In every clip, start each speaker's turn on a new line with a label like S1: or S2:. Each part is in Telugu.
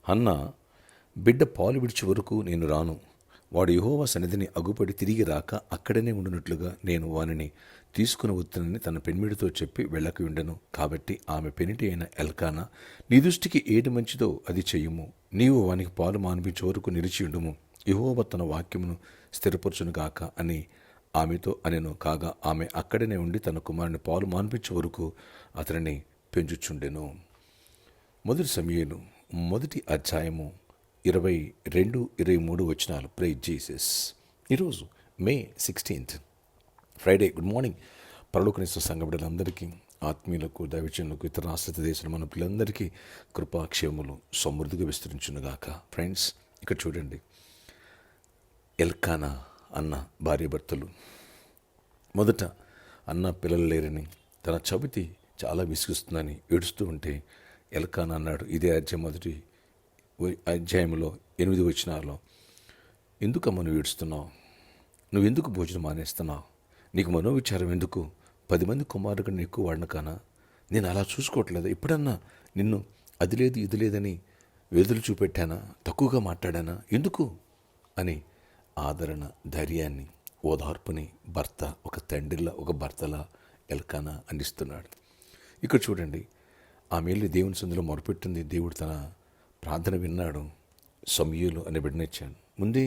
S1: హన్నా, బిడ్డ పాలు విడిచి వరకు నేను రాను, వాడు యెహోవా సన్నిధిని అగుపడి తిరిగి రాక అక్కడనే ఉండినట్లుగా నేను వానిని తీసుకుని వస్తునని తన పెనిమిడితో చెప్పి వెళ్ళక ఉండెను. కాబట్టి ఆమె పెనిటి అయిన ఎల్కానా, నీ దృష్టికి ఏది మంచిదో అది చెయ్యుము, నీవు వానికి పాలు మాన్పించే వరకు నిలిచియుండుము, యెహోవా తన వాక్యమును స్థిరపరచును గాక అని ఆమెతో అనెను. కాగా ఆమె అక్కడనే ఉండి తన కుమారుని పాలు మాన్పించే వరకు అతనిని పెంచుచుండెను. మొదటి సమూయేలు 1 అధ్యాయము 22-23 వచనాలు. Praise Jesus. ఈరోజు May 16th Friday. Good morning. పరలోకనిస్తున్న సంఘ బిడ్డలందరికీ, ఆత్మీయులకు, దైవజనులకు, ఇతర ఆశ్రిత దేశాల మన పిల్లలందరికీ కృపాక్షేమములు సమృద్ధిగా విస్తరించునుగాక. ఫ్రెండ్స్, ఇక్కడ చూడండి, ఎల్కానా అన్న భార్యాభర్తలు. మొదట అన్న పిల్లలు లేరని, తన చవితి చాలా విసిగిస్తుందని ఏడుస్తూ ఉంటే ఎల్కానా అన్నాడు, ఇదే అధ్యాయంలో 8 వచనాల్లో, ఎందుకమ్మా నువ్వు ఏడుస్తున్నావు? నువ్వెందుకు భోజనం మానేస్తున్నావు? నీకు మనోవిచారం ఎందుకు? 10 మంది కుమారుడు కన్నా ఎక్కువ వాడిన కానా? నేను అలా చూసుకోవట్లేదు. ఎప్పుడన్నా నిన్ను అది లేదు ఇది లేదని వేదులు చూపెట్టానా? తక్కువగా మాట్లాడానా? ఎందుకు అని ఆదరణ, ధైర్యాన్ని, ఓదార్పుని భర్త, ఒక తండ్రిలా, ఒక భర్తలా ఎల్కానా అందిస్తున్నాడు. ఇక్కడ చూడండి, ఆమె వెళ్ళి దేవుని సందులో మొరపెట్టింది. దేవుడు తన ప్రార్థన విన్నాడు. సమూయేలు అనే బిడ్డనిచ్చాడు. ముందే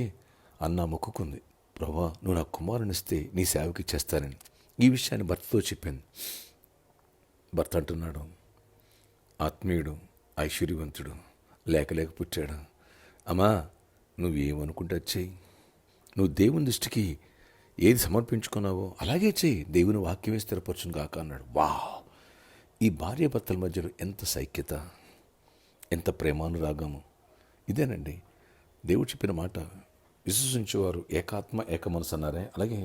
S1: అన్న మొక్కుకుంది, ప్రభా నువ్వు నా కుమారునిస్తే నీ సేవకి ఇచ్చేస్తానని. ఈ విషయాన్ని భర్తతో చెప్పింది. భర్త అంటున్నాడు, ఆత్మీయుడు, ఐశ్వర్యవంతుడు, లేక పుట్టాడు. అమ్మా, నువ్వేమనుకుంటే చెయ్యి, నువ్వు దేవుని దృష్టికి ఏది సమర్పించుకున్నావో అలాగే చెయ్యి, దేవుని వాక్యమే స్థిరపరచును గాక అన్నాడు. వావ్! ఈ భార్యాభర్తల మధ్యలో ఎంత సైక్యత, ఎంత ప్రేమానురాగము! ఇదేనండి దేవుడు చెప్పిన మాట. విశ్వసించేవారు ఏకాత్మ ఏక మనసు అన్నారే, అలాగే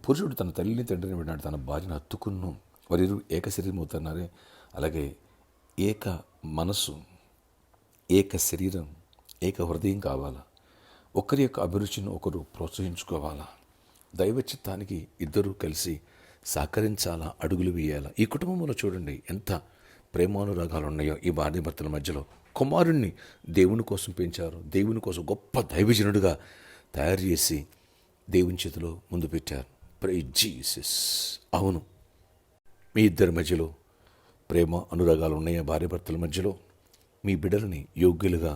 S1: పురుషుడు తన తల్లిని తండ్రిని విన్నాడు, తన భార్యను హత్తుకును, వారిరు ఏక శరీరం అవుతున్నారే, అలాగే ఏక మనసు, ఏక శరీరం, ఏక హృదయం కావాలా. ఒకరి యొక్క అభిరుచిని ఒకరు ప్రోత్సహించుకోవాలా. దైవ చిత్తానికి ఇద్దరూ కలిసి సహకరించాలా, అడుగులు వేయాలా. ఈ కుటుంబంలో చూడండి ఎంత ప్రేమానురాగాలు ఉన్నాయో ఈ భార్యాభర్తల మధ్యలో. కుమారుణ్ణి దేవుని కోసం పెంచారు, దేవుని కోసం గొప్ప దైవజనుడిగా తయారు చేసి దేవుని చేతిలో ముందు పెట్టారు. Praise Jesus. అవును, మీ ఇద్దరి మధ్యలో ప్రేమ అనురాగాలు ఉన్నాయా? భార్యాభర్తల మధ్యలో మీ బిడ్డలని యోగ్యులుగా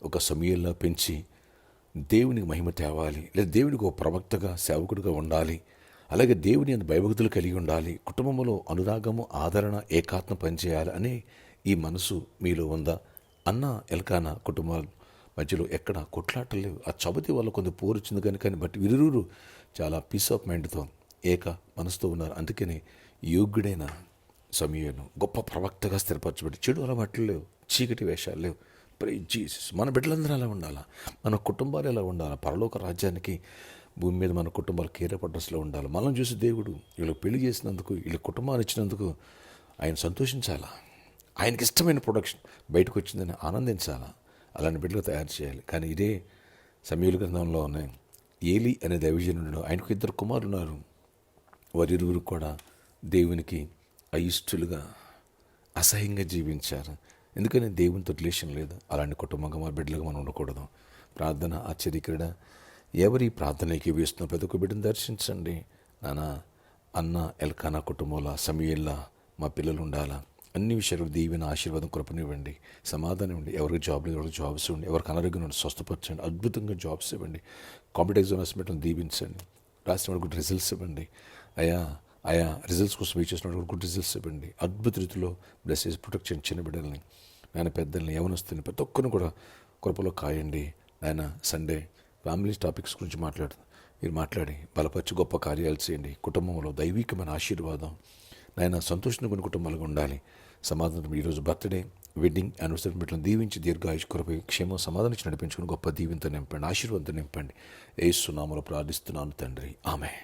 S1: ఒక సమూయేలులా పెంచి దేవునికి మహిమ తేవాలి, లేదా దేవునికి ఒక ప్రవక్తగా, సేవకుడిగా ఉండాలి, అలాగే దేవుని అంత భయభక్తులు కలిగి ఉండాలి, కుటుంబంలో అనురాగము, ఆదరణ, ఏకాత్మ పనిచేయాలి అనే ఈ మనసు మీలో ఉందా? అన్న ఎల్కానా కుటుంబాల మధ్యలో ఎక్కడ కొట్లాటలు లేవు. ఆ చబతి వల్ల కొంత పోరొచ్చింది కానీ బట్ వీరిరువురు చాలా పీస్ ఆఫ్ మైండ్తో ఏక మనసుతో ఉన్నారు. అందుకనే యోగ్యుడైన సమూయేలు గొప్ప ప్రవక్తగా స్థిరపరచబడి, చెడు అలవాట్లు లేవు, చీకటి వేషాలు లేవు. Praise Jesus. మన బిడ్డలందరూ అలా ఉండాలా, మన కుటుంబాలు ఎలా ఉండాలా, పరలోక రాజ్యానికి భూమి మీద మన కుటుంబాలు కేరపడ్రస్లో ఉండాలి. మనం చూసి దేవుడు వీళ్ళకి పెళ్లి చేసినందుకు, వీళ్ళ కుటుంబాన్ని ఇచ్చినందుకు ఆయన సంతోషించాలా, ఆయనకి ఇష్టమైన ప్రొడక్షన్ బయటకు వచ్చిందని ఆనందించాలా. అలాంటి బిడ్డలు తయారు చేయాలి. కానీ ఇదే సమూయేలు గ్రంథంలో ఉన్నాయి, ఏలి అనే దైవజనుడు, ఆయనకు 2 కుమారులు ఉన్నారు. వారిరువురు కూడా దేవునికి అయిష్టులుగా, అసహ్యంగా జీవించారు. ఎందుకని దేవునితో రిలేషన్ లేదు. అలాంటి కుటుంబంగా మన బిడ్డలుగా మనం ఉండకూడదు. ప్రార్థన ఆశ్చర్యక్రీడ. ఎవరి ప్రార్థనకి వేస్తున్న ప్రతి ఒక్క బిడ్డను దర్శించండి. నాన్న, అన్న ఎల్కానా కుటుంబంలో సమూయేల్లా మా పిల్లలు ఉండాలా. అన్ని విషయాలు దీవెన, ఆశీర్వాదం, కృపనివ్వండి, సమాధానం ఇవ్వండి. ఎవరికి జాబ్ లేదు, ఎవరికి జాబ్స్ ఇవ్వండి, ఎవరికి అనారోగ్యం ఉండి స్వస్థపరచండి, అద్భుతంగా జాబ్స్ ఇవ్వండి. కాంపిటేటివ్ ఎగ్జామ్ హాస్పిటల్ని దీవించండి, రాసిన వాడు గుడ్ రిజల్ట్స్ ఇవ్వండి. ఆయా రిజల్ట్స్ కోసం వెయిట్ చేసిన వాడు గుడ్ రిజల్ట్స్ ఇవ్వండి. అద్భుత రీతిలో బ్లెస్సెస్ ప్రొటెక్ట్ చేయండి. చిన్న బిడ్డల్ని, నాయన పెద్దల్ని, యవనస్తుల్ని ప్రతి ఒక్కరిని కూడా కృపలో కాయండి. నాయన సండే ఫ్యామిలీ టాపిక్స్ గురించి మీరు మాట్లాడి బలపరిచి గొప్ప కార్యాలు చేయండి. కుటుంబంలో దైవికమైన ఆశీర్వాదం, నాయన సంతోషంగా కొన్ని కుటుంబాలుగా ఉండాలి. సమాధానం. ఈరోజు బర్త్డే, వెడ్డింగ్, యానివర్సరీ బిడ్డలను దీవించి దీర్ఘాయుష్ కృపై క్షేమం సమాధానం ఇచ్చి నడిపించుకుని గొప్ప దీవెనతో నింపండి, ఆశీర్వాదంతో నింపండి. యేసు నామములో ప్రార్థిస్తున్నాను తండ్రి, ఆమేన్.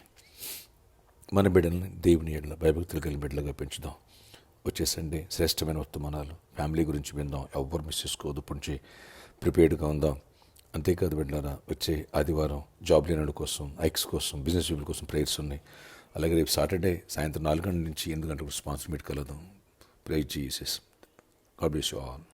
S1: మన బిడ్డల్ని దేవుని ఎడల భయభక్తులు కలిగిన బిడ్డలుగా పెంచుదాం. వచ్చేసండి శ్రేష్టమైన వర్తమానాలు, ఫ్యామిలీ గురించి విందాం. ఎవరు మిస్ చేసుకోవద్దు. ఇప్పటి నుంచి ప్రిపేర్డ్గా ఉందాం. అంతేకాదు బిడ్డలారా, వచ్చే ఆదివారం జాబ్ లేని కోసం, ఐక్స్ కోసం, బిజినెస్ పీపుల్ కోసం ప్రేయర్స్ ఉన్నాయి. అలాగే రేపు సాటర్డే సాయంత్రం 4 గంటల నుంచి 8 గంటలకు స్పాన్సర్ మీట్ కలదాం. Praise Jesus. God bless you all.